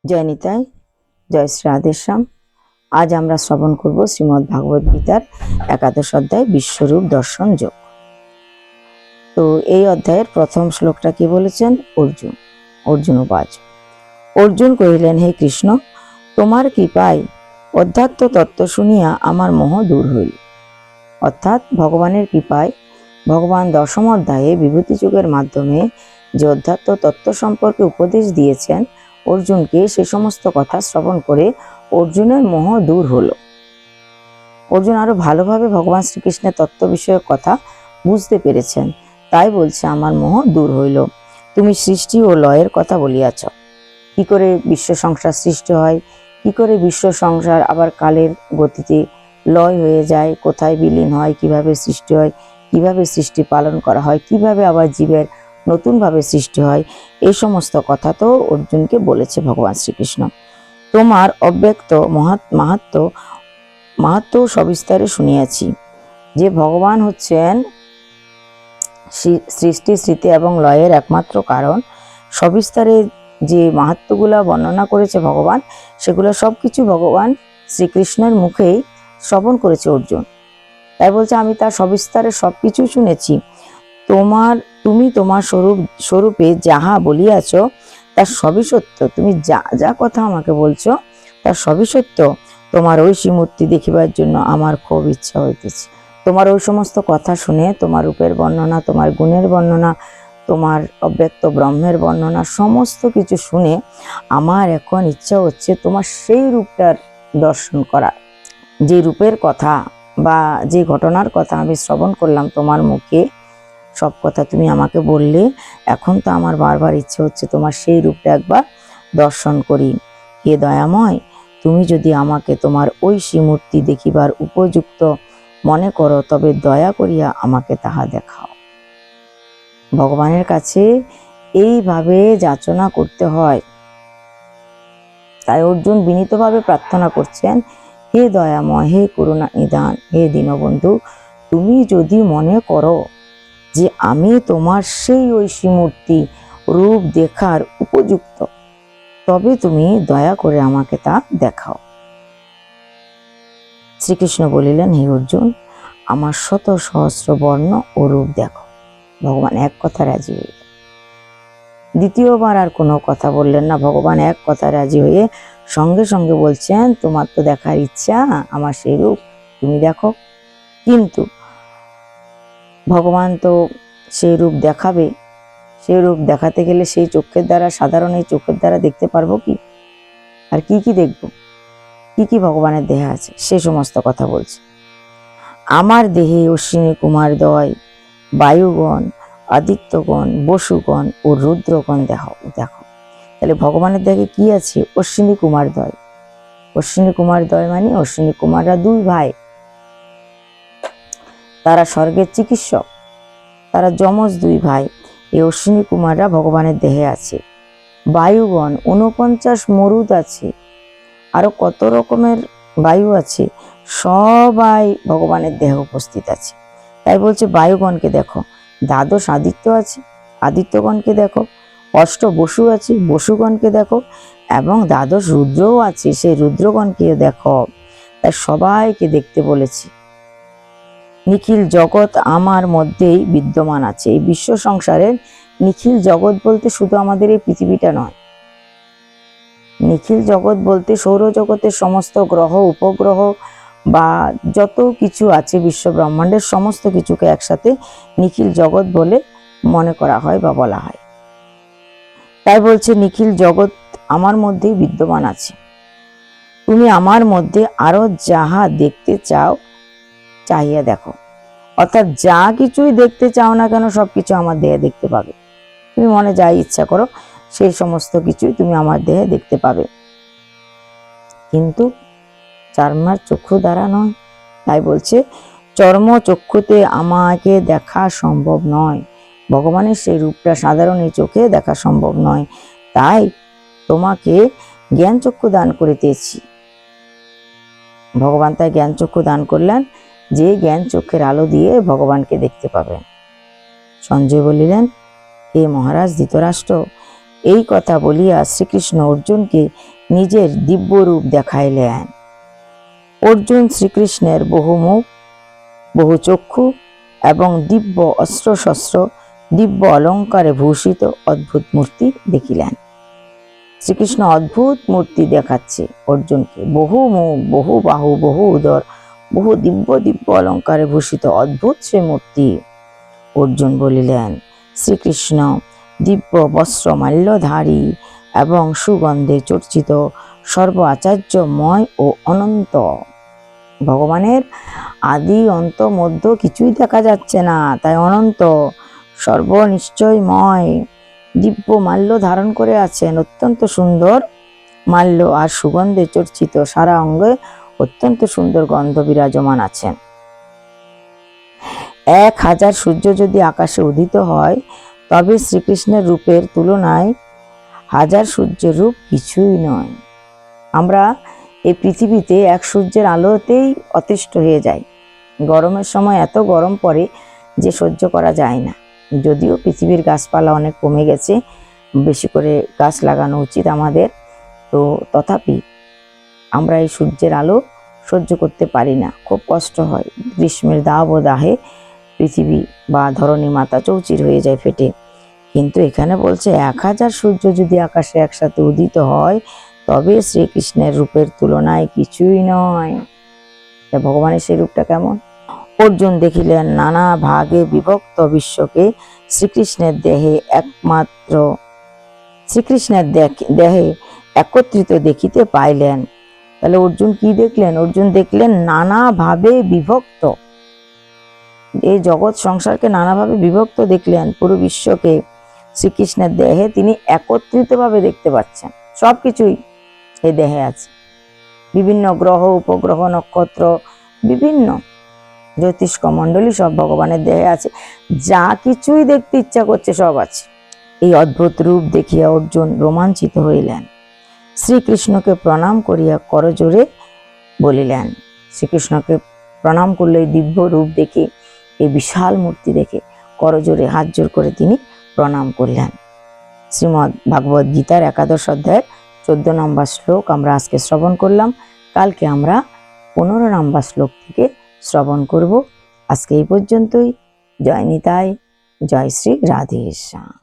জয় নিতাই, জয় শ্রী রাধেশ্যাম। আজ আমরা শ্রবণ করব শ্রীমদ্ ভাগবত গীতার একাদশ অধ্যায় বিশ্বরূপ দর্শন যোগ। তো এই অধ্যায়ের প্রথম শ্লোকটা কি বলেছেন? অর্জুন উবাচ। অর্জুন কহিলেন, হে কৃষ্ণ, তোমার কৃপায় অধ্যাত্ম তত্ত্ব শুনিয়া আমার মোহ দূর হইল। অর্থাৎ ভগবানের কৃপায় ভগবান দশম অধ্যায়ে বিভূতি যোগের মাধ্যমে যে অধ্যাত্ম তত্ত্ব সম্পর্কে উপদেশ দিয়েছেন অর্জুনকে, সে সমস্ত কথা শ্রবণ করে অর্জুনের মোহ দূর হলো। অর্জুন আরো ভালোভাবে ভগবান শ্রীকৃষ্ণের তত্ত্ব বিষয়ক কথা বুঝতে পেরেছেন। তাই বলছে, আমার মোহ দূর হইল। তুমি সৃষ্টি ও লয়ের কথা বলিয়াছ। কি করে বিশ্ব সংসার সৃষ্টি হয়, কি করে বিশ্ব সংসার আবার কালের গতিতে লয় হয়ে যায়, কোথায় বিলীন হয়, কিভাবে সৃষ্টি হয়, কিভাবে সৃষ্টি পালন করা হয়, কিভাবে আবার জীবের নতুনভাবে সৃষ্টি হয়, এই সমস্ত কথা তো অর্জুনকে বলেছে ভগবান শ্রীকৃষ্ণ। তোমার অব্যক্ত মাহাত্ম্য সবিস্তারে শুনিয়াছি। যে ভগবান হচ্ছেন সৃষ্টি, স্মৃতি এবং লয়ের একমাত্র কারণ, সবিস্তারে যে মাহাত্ম্যগুলা বর্ণনা করেছে ভগবান, সেগুলো সবকিছু ভগবান শ্রীকৃষ্ণের মুখেই শ্রবণ করেছে অর্জুন। তাই বলছে, আমি তার সবিস্তারে সবকিছু শুনেছি। তুমি তোমার স্বরূপে যাহা বলিয়াছ তার সবই সত্য। তুমি যা যা কথা আমাকে বলছো তার সবই সত্য। তোমার ঐশী মূর্তি দেখিবার জন্য আমার খুব ইচ্ছা হইতেছে। তোমার ওই সমস্ত কথা শুনে, তোমার রূপের বর্ণনা, তোমার গুণের বর্ণনা, তোমার অব্যক্ত ব্রহ্মের বর্ণনা, সমস্ত কিছু শুনে আমার এখন ইচ্ছা হচ্ছে তোমার সেই রূপটার দর্শন করা। যে রূপের কথা বা যে ঘটনার কথা আমি শ্রবণ করলাম তোমার মুখে, সব কথা তুমি আমাকে বললে, এখন তো আমার বারবার ইচ্ছে হচ্ছে তোমার সেই রূপটা একবার দর্শন করি। হে দয়াময়, তুমি যদি আমাকে তোমার ঐশী মূর্তি দেখিবার উপযুক্ত মনে করো, তবে দয়া করিয়া আমাকে তাহা দেখাও। ভগবানের কাছে এইভাবে যাচনা করতে হয়। তাই অর্জুন বিনীতভাবে প্রার্থনা করছেন, হে দয়াময়, হে করুণা নিদান, হে দীনবন্ধু, তুমি যদি মনে করো যে আমি তোমার সেই ঐশী মূর্তি রূপ দেখার উপযুক্ত, তবে তুমি দয়া করে আমাকে তা দেখাও। শ্রীকৃষ্ণ বলিলেন, হে অর্জুন, আমার শত সহস্র বর্ণ ও রূপ দেখো। ভগবান এক কথা রাজি হয়ে, দ্বিতীয়বার আর কোনো কথা বললেন না। ভগবান এক কথা রাজি হয়ে সঙ্গে সঙ্গে বলছেন, তোমার তো দেখার ইচ্ছা আমার সেই রূপ, তুমি দেখো। কিন্তু ভগবান তো সেই রূপ দেখাবে, সেই রূপ দেখাতে গেলে সেই চক্ষের দ্বারা, সাধারণ এই চোখের দ্বারা দেখতে পারবো কি? আর কি কি দেখবো? কি কি ভগবানের দেহে আছে সে সমস্ত কথা বলছে। আমার দেহে অশ্বিনী কুমারদ্বয়, বায়ুগণ, আদিত্যগণ, বসুগণ ও রুদ্রগণ দেখো। তাহলে ভগবানের দেহে কি আছে? অশ্বিনী কুমারদ্বয়। অশ্বিনী কুমারদ্বয় মানে অশ্বিনী কুমাররা দুই ভাই, তারা স্বর্গের চিকিৎসক, তারা যমজ দুই ভাই। এই অশ্বিনী কুমাররা ভগবানের দেহে আছে। বায়ুগণ 49 মরুদ আছে, আরো কত রকমের বায়ু আছে, সবাই ভগবানের দেহে উপস্থিত আছে। তাই বলছে বায়ুগণকে দেখো। দ্বাদশ আদিত্য আছে, আদিত্যগণকে দেখো। অষ্ট বসু আছে, বসুগণকে দেখো। এবং দ্বাদশ রুদ্রও আছে, সেই রুদ্রগণকে দেখো। তাই সবাইকে দেখতে বলেছি। নিখিল জগৎ আমার মধ্যেই বিদ্যমান আছে। এই বিশ্ব সংসারের নিখিল জগৎ বলতে শুধু আমাদের এই পৃথিবীটা নয়। নিখিল জগৎ বলতে সৌরজগতের সমস্ত গ্রহ, উপগ্রহ বা যত কিছু আছে বিশ্ব ব্রহ্মাণ্ডের সমস্ত কিছুকে একসাথে নিখিল জগৎ বলে মনে করা হয় বা বলা হয়। তাই বলছে, নিখিল জগৎ আমার মধ্যেই বিদ্যমান আছে। তুমি আমার মধ্যে আরো যাহা দেখতে চাও চাহিয়া দেখো। অর্থাৎ যা কিছুই দেখতে চাও না কেন, সবকিছু আমার দেহে দেখতে পাবে। তুমি মনে যাই ইচ্ছা করো, সেই সমস্ত কিছুই তুমি আমার দেহে দেখতে পাবে। কিন্তু চর্মের চক্ষু দ্বারা নয়। তাই বলছে, চর্ম চক্ষুতে আমাকে দেখা সম্ভব নয়। ভগবানের সেই রূপটা সাধারণ এই চোখে দেখা সম্ভব নয়। তাই তোমাকে জ্ঞান চক্ষু দান করিতেছি। ভগবান তাই জ্ঞান চক্ষু দান করলেন, যে জ্ঞান চক্ষের আলো দিয়ে ভগবানকে দেখতে পাবেন। সঞ্জয় বলিলেন, হে মহারাজ ধৃতরাষ্ট্র, এই কথা বলিয়া শ্রীকৃষ্ণ অর্জুনকে নিজের দিব্য রূপ দেখাইলেন। অর্জুন শ্রীকৃষ্ণের বহু মুখ, বহু চক্ষু এবং দিব্য অস্ত্রশস্ত্র, দিব্য অলঙ্কারে ভূষিত অদ্ভুত মূর্তি দেখিলেন। শ্রীকৃষ্ণ অদ্ভুত মূর্তি দেখাচ্ছে অর্জুনকে, বহু মুখ, বহু বাহু, বহু উদর, বহু দিব্য দিব্য অলঙ্কারে ভূষিত অদ্ভুত সে মূর্তি। অর্জুন বলিলেন, শ্রীকৃষ্ণ দিব্য বস্ত্র মাল্যধারী এবং সুগন্ধে চর্চিত, সর্ব আচার্যময় ও অনন্ত। ভগবানের আদি অন্ত মধ্য কিছুই দেখা যাচ্ছে না, তাই অনন্ত, সর্বনিশ্চয়ময়। দিব্য মাল্য ধারণ করে আছেন, অত্যন্ত সুন্দর মাল্য আর সুগন্ধে চর্চিত, সারা অঙ্গে অত্যন্ত সুন্দর গন্ধ বিরাজমান আছেন। 1000 সূর্য যদি আকাশে উদিত হয়, তবে শ্রীকৃষ্ণের রূপের তুলনায় 1000 সূর্যের রূপ কিছুই নয়। আমরা এই পৃথিবীতে এক সূর্যের আলোতেই অতিষ্ঠ হয়ে যাই। গরমের সময় এত গরম পড়ে যে সহ্য করা যায় না। যদিও পৃথিবীর গাছপালা অনেক কমে গেছে, বেশি করে গাছ লাগানো উচিত আমাদের, তো তথাপি আমরা এই সূর্যের আলো সহ্য করতে পারি না, খুব কষ্ট হয়। গ্রীষ্মের দাহে পৃথিবী বা ধরণী মাতা চৌচির হয়ে যায় ফেটে। কিন্তু এখানে বলছে 1000 সূর্য যদি আকাশে একসাথে উদিত হয়, তবে শ্রীকৃষ্ণের রূপের তুলনায় কিছুই নয়। ভগবানের সেই রূপটা কেমন? অর্জুন দেখিলেন নানা ভাগে বিভক্ত বিশ্বকে শ্রীকৃষ্ণের দেহে একত্রিত দেখিতে পাইলেন। তাহলে অর্জুন কি দেখলেন? অর্জুন দেখলেন নানাভাবে বিভক্ত, এই জগৎ সংসারকে নানাভাবে বিভক্ত দেখলেন। পুরো বিশ্বকে শ্রীকৃষ্ণের দেহে তিনি একত্রিত ভাবে দেখতে পাচ্ছেন। সবকিছুই এই দেহে আছে, বিভিন্ন গ্রহ, উপগ্রহ, নক্ষত্র, বিভিন্ন জ্যোতিষ্ক মণ্ডলী সব ভগবানের দেহে আছে। যা কিছুই দেখতে ইচ্ছা করছে সব আছে। এই অদ্ভুত রূপ দেখিয়া অর্জুন রোমাঞ্চিত হইলেন। শ্রীকৃষ্ণকে প্রণাম করিয়া করজোড়ে বলিলেন, শ্রীকৃষ্ণকে প্রণাম করলে এই দিব্য রূপ দেখে, এই বিশাল মূর্তি দেখে করজোড়ে হাত জোর করে তিনি প্রণাম করলেন। শ্রীমদ্ ভাগবত গীতার 11 অধ্যায়ের 14 নম্বর শ্লোক আমরা আজকে শ্রবণ করলাম। কালকে আমরা 15 নম্বর শ্লোক থেকে শ্রবণ করব। আজকে এই পর্যন্তই। জয় নিতাই, জয় শ্রী রাধেশ্যাম।